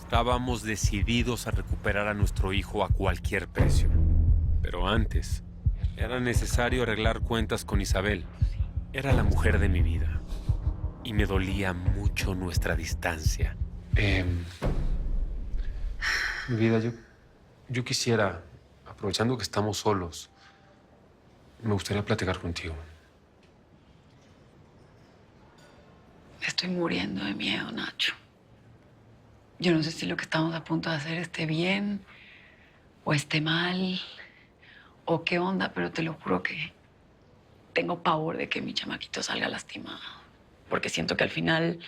Estábamos decididos a recuperar a nuestro hijo a cualquier precio. Pero antes, era necesario arreglar cuentas con Isabel. Era la mujer de mi vida. Y me dolía mucho nuestra distancia. Mi vida, yo quisiera, aprovechando que estamos solos, me gustaría platicar contigo. Me estoy muriendo de miedo, Nacho. Yo no sé si lo que estamos a punto de hacer esté bien o esté mal o qué onda, pero te lo juro que tengo pavor de que mi chamaquito salga lastimado. Porque siento que al final,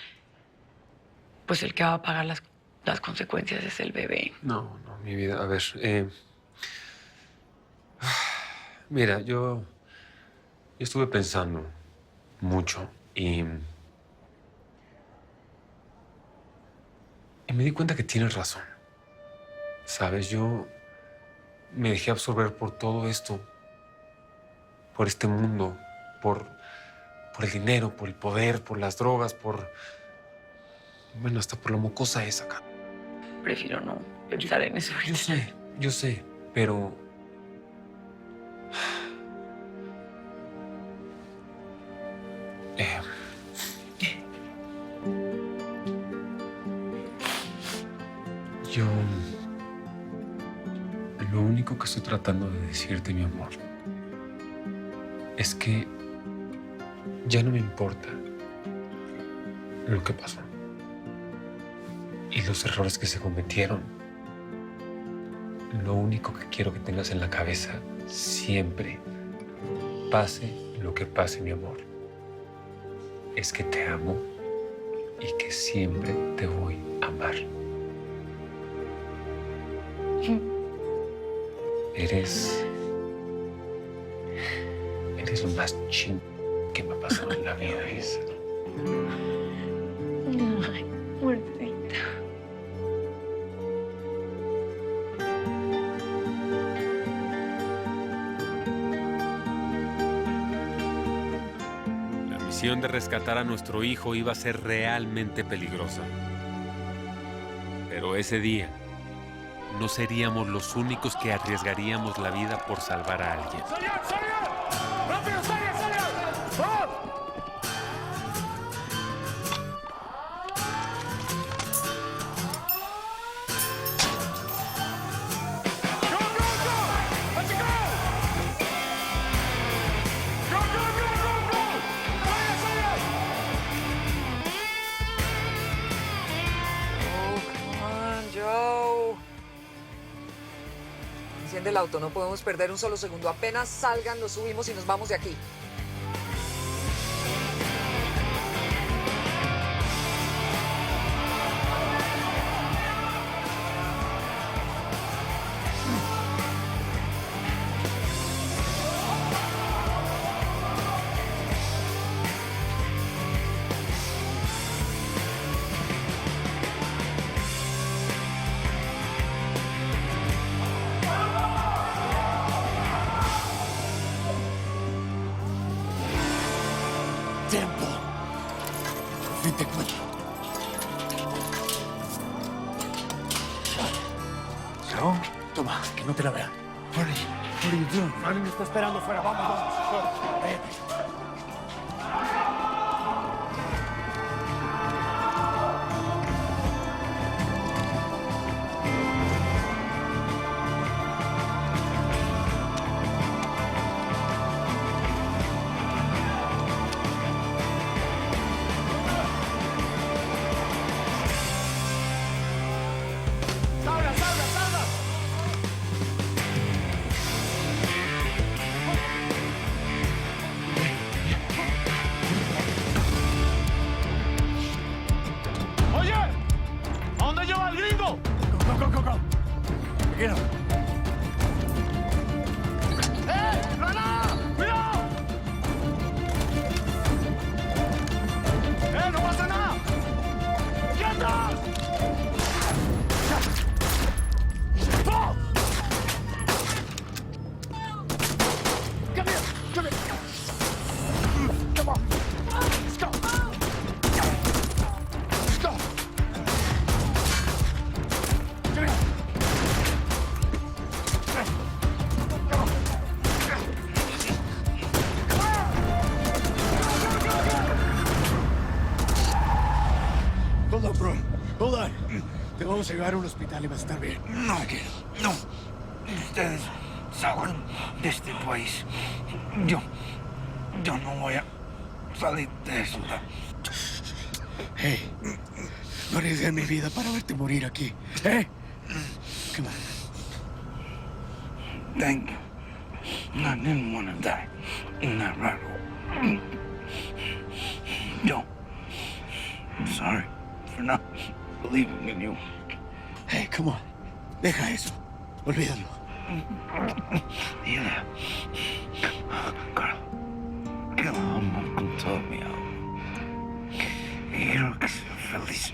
pues el que va a pagar las consecuencias es el bebé. No, mi vida, a ver, mira, yo estuve pensando mucho y me di cuenta que tienes razón. Sabes, yo me dejé absorber por todo esto, por este mundo, por el dinero, por el poder, por las drogas, bueno, hasta por la mocosa esa, cara. Prefiero no pensar en eso. Yo sé, pero... Yo... Lo único que estoy tratando de decirte, mi amor, es que ya no me importa lo que pasó y los errores que se cometieron. Lo único que quiero que tengas en la cabeza siempre, pase lo que pase, mi amor, es que te amo y que siempre te voy a amar. Eres lo más ching que me ha pasado en la vida, Isa. Ay, muertita. La misión de rescatar a nuestro hijo iba a ser realmente peligrosa. Pero ese día no seríamos los únicos que arriesgaríamos la vida por salvar a alguien. ¡Salgan, salgan! ¡Rápido, salgan, salgan! ¡Vamos! ¡Go, go, go! ¡Let's go! ¡Go, go, go, go, go! ¡Salgan, salgan! Oh, come on, Joe. Enciende el auto, no podemos perder un solo segundo. Apenas salgan, nos subimos y nos vamos de aquí. ¡Tiempo! Por fin te encuentro. ¿Yo? Toma, que no te la vean. What are you doing? Marley me está esperando afuera. Vamos, vamos. Váyate. ¡Salga, salga, salga! ¡Oye! ¿A dónde lleva el gringo? Go. Tranquilo. ¡Eh! ¡Granada! ¡Cuidado! ¡No pasa nada! ¡Quietos! ¡Fall! Come here! Come here! Come on! Let's go! Let's go! vamos a llevar a un hospital y vas a estar bien. No, no. Ustedes salgan de este país. Yo no voy a salir de eso. Hey, no arriesgué mi vida para verte morir aquí. ¿Eh? Come on. Thank you. I didn't want to die in that rat hole. Yo, I'm sorry for not believing in you. Hey, come on. Deja eso. Olvídalo. Yeah. Carl, que la amo con todo mi alma. Y quiero que sea feliz.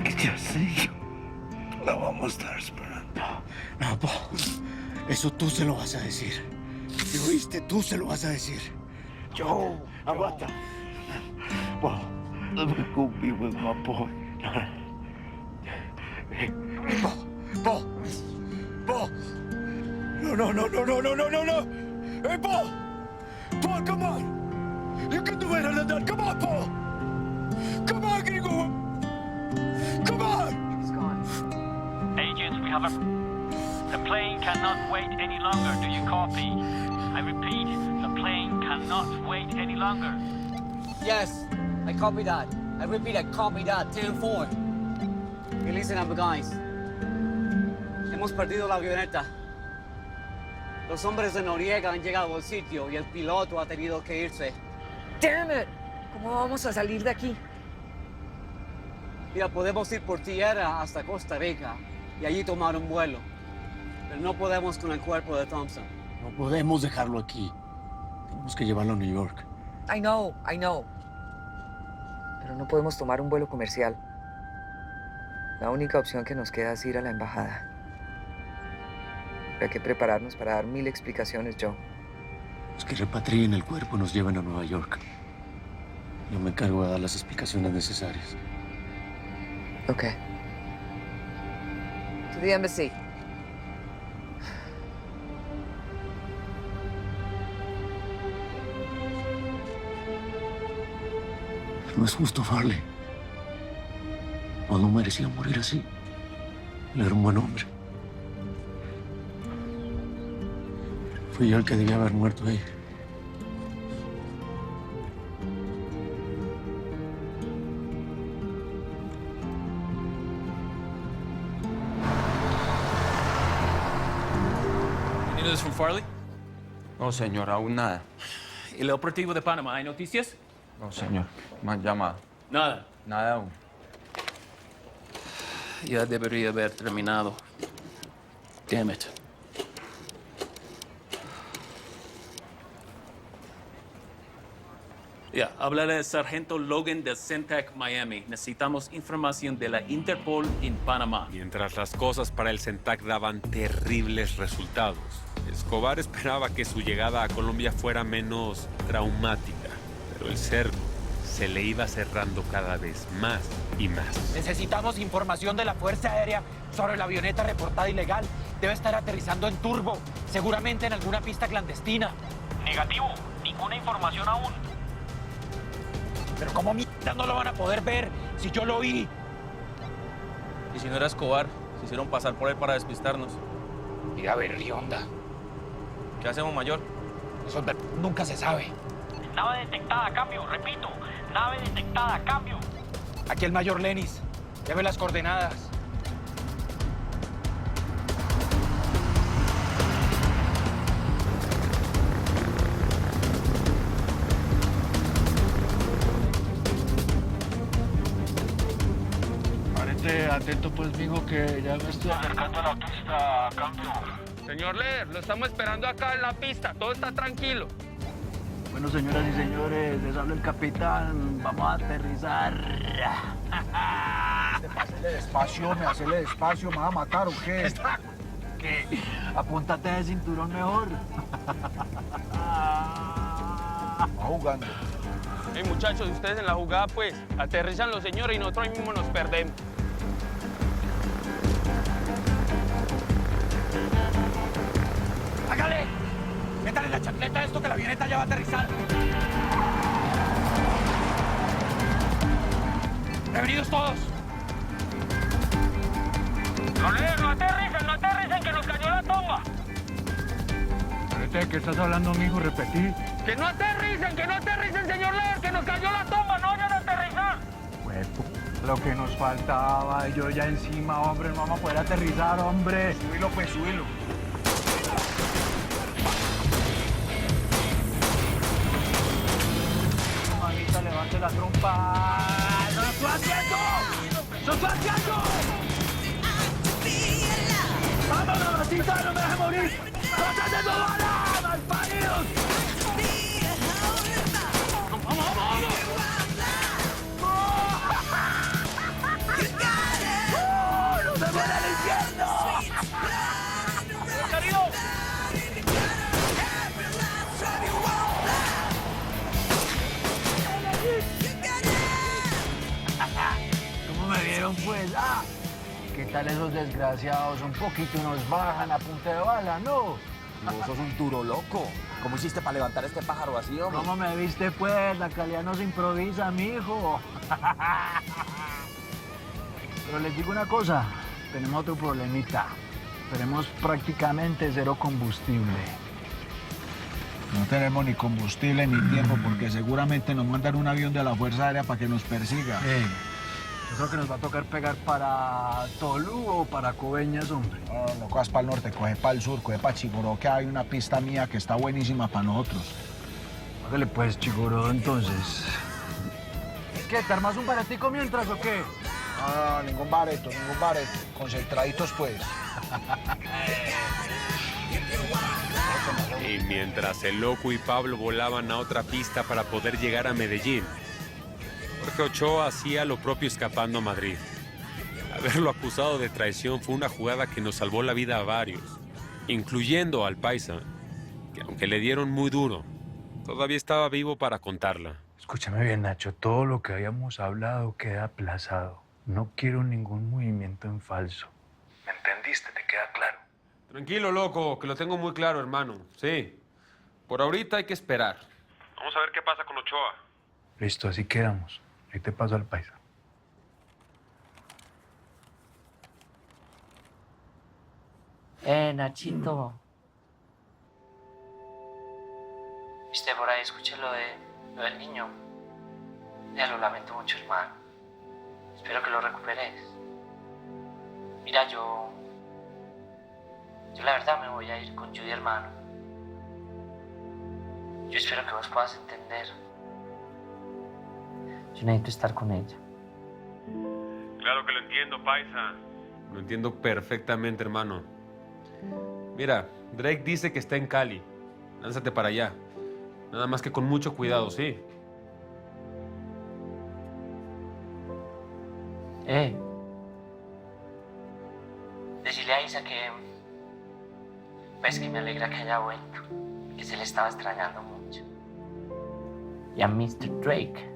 Que ya sé yo. La vamos a estar esperando. No, Paul. Eso tú se lo vas a decir. ¿Me oíste? Tú se lo vas a decir. Joe, aguanta. Paul, let me go be with my boy. Paul. Paul. No. Hey, Paul. Paul, come on. You can do better than that. Come on, Paul. Come on, gringo. Come on. He's gone. Agents, we have a... The plane cannot wait any longer. Do you copy? I repeat, the plane cannot wait any longer. Yes, I copy that. I repeat, I copy that. 10-4. Okay, listen up, guys. Hemos perdido la avioneta. Los hombres de Noriega han llegado al sitio y el piloto ha tenido que irse. Damn it. ¿Cómo vamos a salir de aquí? Mira, podemos ir por tierra hasta Costa Rica y allí tomar un vuelo. Pero no podemos con el cuerpo de Thompson. No podemos dejarlo aquí. Tenemos que llevarlo a New York. I know. Pero no podemos tomar un vuelo comercial. La única opción que nos queda es ir a la embajada. Hay que prepararnos para dar 1000 explicaciones, Joe. Los que repatrien el cuerpo y nos lleven a Nueva York. Yo me encargo de dar las explicaciones necesarias. Okay. To the embassy. No es justo, Farley. No merecía morir así. Él era un buen hombre. Fui yo el que debía haber muerto ahí. ¿Any news from Farley? No, señor, aún nada. ¿Y el operativo de Panamá? ¿Hay noticias? No, señor, me han llamado. Nada. Nada aún. Ya debería haber terminado. Damn it. Ya, hablaré al sargento Logan del CENTAC Miami. Necesitamos información de la Interpol en Panamá. Mientras las cosas para el CENTAC daban terribles resultados, Escobar esperaba que su llegada a Colombia fuera menos traumática, pero el cerco se le iba cerrando cada vez más y más. Necesitamos información de la Fuerza Aérea sobre la avioneta reportada ilegal. Debe estar aterrizando en turbo, seguramente en alguna pista clandestina. Negativo, ninguna información aún. Pero ¿cómo mierda no lo van a poder ver si yo lo oí? Y si no era Escobar, se hicieron pasar por él para despistarnos. Mira, a ver, Rionda. ¿Qué hacemos, mayor? Eso nunca se sabe. Nave detectada, cambio, repito. Nave detectada, cambio. Aquí el mayor Lenis. Lleve las coordenadas. Atento pues, mijo, que ya me estoy acercando a la pista. Cambio. Señor Leder, lo estamos esperando acá en la pista. Todo está tranquilo. Bueno, señoras y señores, les habla el capitán. Vamos a aterrizar. Hacele despacio, ¿me va a matar o qué? ¿Qué? Apúntate de cinturón mejor. Va jugando. Hey, muchachos, ustedes en la jugada, pues, aterrizan los señores y nosotros ahí mismo nos perdemos. ¡Hágale! ¡Métale la chancleta a esto que la avioneta ya va a aterrizar! ¡Prevenidos todos! No aterricen, que nos cayó la tomba. ¿De qué estás hablando, mijo? Repetí. Que no aterricen, señor Leer, que nos cayó la tomba, no vayan a aterrizar. Lo que nos faltaba, yo ya encima, hombre, no vamos a poder aterrizar, hombre. Subilo, pues, subilo. Mamita, levante la trompa. ¡No lo estoy haciendo! ¡Lo estoy haciendo! ¡Vámonos, mamacita! ¡No me dejes morir! ¡No te tengo bala, malparidos! ¿Cómo me vieron, pues? ¡Ah! ¿Qué tal esos desgraciados? Un poquito nos bajan a punta de bala, ¿no? Vos sos un duro loco. ¿Cómo hiciste para levantar este pájaro así, hombre? ¿Cómo me viste, pues? La calidad no se improvisa, mijo. Pero les digo una cosa, tenemos otro problemita. Tenemos prácticamente cero combustible. No tenemos ni combustible ni tiempo porque seguramente nos mandan un avión de la Fuerza Aérea para que nos persiga. Yo creo que nos va a tocar pegar para Tolú o para Coveñas, hombre. No cojas para el norte, coge para el sur, coge para Chigoró, que hay una pista mía que está buenísima para nosotros. Hágale pues, Chigoró, entonces. ¿Qué, te armas un baretico mientras o qué? No, ningún bareto. Concentraditos, pues. Y mientras el loco y Pablo volaban a otra pista para poder llegar a Medellín, Jorge Ochoa hacía lo propio escapando a Madrid. Haberlo acusado de traición fue una jugada que nos salvó la vida a varios, incluyendo al paisa, que aunque le dieron muy duro, todavía estaba vivo para contarla. Escúchame bien, Nacho, todo lo que habíamos hablado queda aplazado. No quiero ningún movimiento en falso. ¿Me entendiste? ¿Te queda claro? Tranquilo, loco, que lo tengo muy claro, hermano. Sí, por ahorita hay que esperar. Vamos a ver qué pasa con Ochoa. Listo, así quedamos. Ahí te paso al paisa. Nachito. Viste, por ahí escuché lo del niño. Ya lo lamento mucho, hermano. Espero que lo recuperes. Mira, yo la verdad me voy a ir con Judy, hermano. Yo espero que vos puedas entender. Yo necesito estar con ella. Claro que lo entiendo, paisa. Lo entiendo perfectamente, hermano. Mira, Drake dice que está en Cali. Lánzate para allá. Nada más que con mucho cuidado, ¿sí? Decirle a Isa que... Pues que me alegra que haya vuelto. Que se le estaba extrañando mucho. Y a Mr. Drake.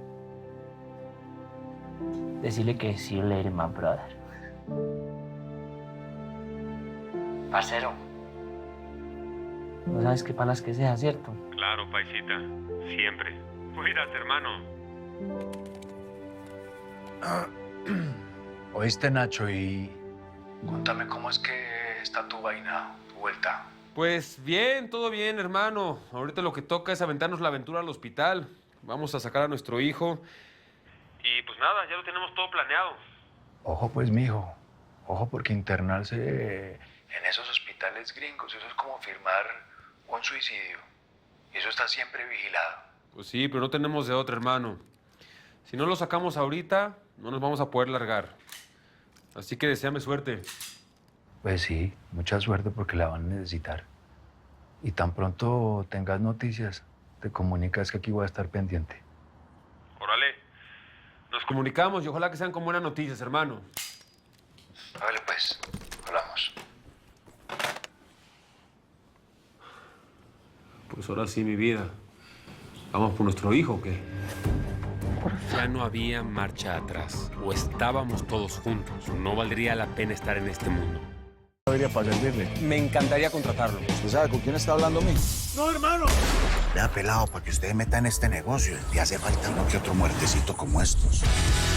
Decirle que see you later, my brother. Parcero. No sabes qué palas que sea, ¿cierto? Claro, paisita. Siempre. Cuídate, hermano. Oíste, Nacho, y cuéntame cómo es que está tu vaina, tu vuelta. Pues bien, todo bien, hermano. Ahorita lo que toca es aventarnos la aventura al hospital. Vamos a sacar a nuestro hijo. Y pues nada, ya lo tenemos todo planeado. Ojo, pues, mijo. Ojo, porque internarse en esos hospitales gringos, eso es como firmar un suicidio. Y eso está siempre vigilado. Pues sí, pero no tenemos de otra, hermano. Si no lo sacamos ahorita, no nos vamos a poder largar. Así que deséame suerte. Pues sí, mucha suerte porque la van a necesitar. Y tan pronto tengas noticias, te comunicas que aquí voy a estar pendiente. Órale. Nos comunicamos y ojalá que sean con buenas noticias, hermano. Vale, pues, hablamos. Pues ahora sí, mi vida. ¿Vamos por nuestro hijo o qué? Ya no había marcha atrás. O estábamos todos juntos. No valdría la pena estar en este mundo. Para servirle. Me encantaría contratarlo. ¿Usted sabe con quién está hablando, mijo? ¡No, hermano! Vea, pelado, para que usted meta en este negocio, le hace falta uno que otro muertecito como estos.